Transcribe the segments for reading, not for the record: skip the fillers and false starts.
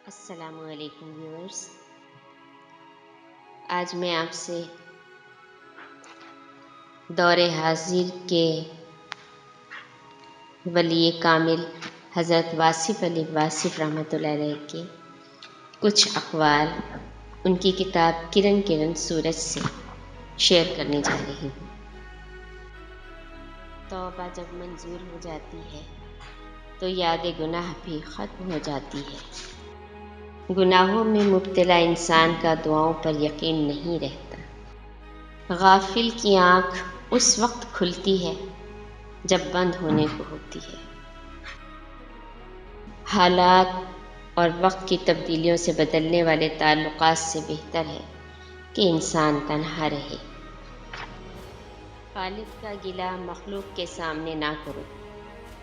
السلام علیکم ویورز، آج میں آپ سے دور حاضر کے ولی کامل حضرت واصف علی واصف رحمۃ اللہ علیہ کے کچھ اقوال ان کی کتاب کرن کرن سورج سے شیئر کرنے جا رہی ہوں۔ توبہ جب منظور ہو جاتی ہے تو یاد گناہ بھی ختم ہو جاتی ہے۔ گناہوں میں مبتلا انسان کا دعاؤں پر یقین نہیں رہتا۔ غافل کی آنکھ اس وقت کھلتی ہے جب بند ہونے کو ہوتی ہے۔ حالات اور وقت کی تبدیلیوں سے بدلنے والے تعلقات سے بہتر ہے کہ انسان تنہا رہے۔ خالق کا گلہ مخلوق کے سامنے نہ کرو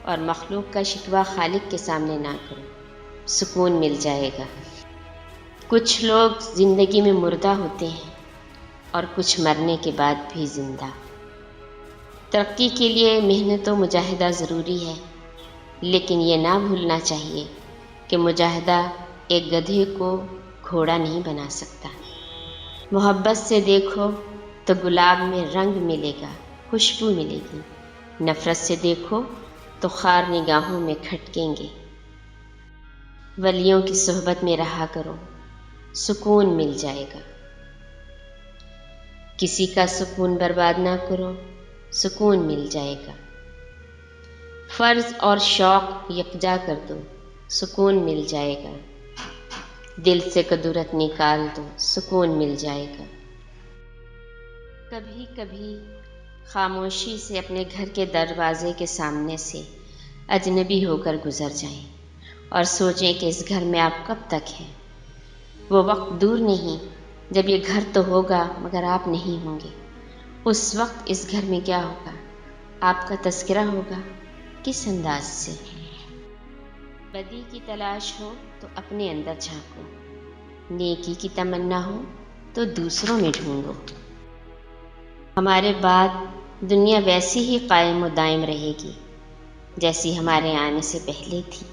اور مخلوق کا شکوہ خالق کے سامنے نہ کرو، سکون مل جائے گا۔ کچھ لوگ زندگی میں مردہ ہوتے ہیں اور کچھ مرنے کے بعد بھی زندہ۔ ترقی کے لیے محنت و مجاہدہ ضروری ہے، لیکن یہ نہ بھولنا چاہیے کہ مجاہدہ ایک گدھے کو گھوڑا نہیں بنا سکتا۔ محبت سے دیکھو تو گلاب میں رنگ ملے گا، خوشبو ملے گی۔ نفرت سے دیکھو تو خار نگاہوں میں کھٹکیں گے۔ ولیوں کی صحبت میں رہا کرو، سکون مل جائے گا۔ کسی کا سکون برباد نہ کرو، سکون مل جائے گا۔ فرض اور شوق یکجا کر دو، سکون مل جائے گا۔ دل سے کدورت نکال دو، سکون مل جائے گا۔ کبھی کبھی خاموشی سے اپنے گھر کے دروازے کے سامنے سے اجنبی ہو کر گزر جائیں اور سوچیں کہ اس گھر میں آپ کب تک ہیں۔ وہ وقت دور نہیں جب یہ گھر تو ہوگا مگر آپ نہیں ہوں گے۔ اس وقت اس گھر میں کیا ہوگا؟ آپ کا تذکرہ ہوگا، کس انداز سے؟ بدی کی تلاش ہو تو اپنے اندر جھانکو، نیکی کی تمنا ہو تو دوسروں میں ڈھونڈو۔ ہمارے بعد دنیا ویسی ہی قائم و دائم رہے گی جیسی ہمارے آنے سے پہلے تھی۔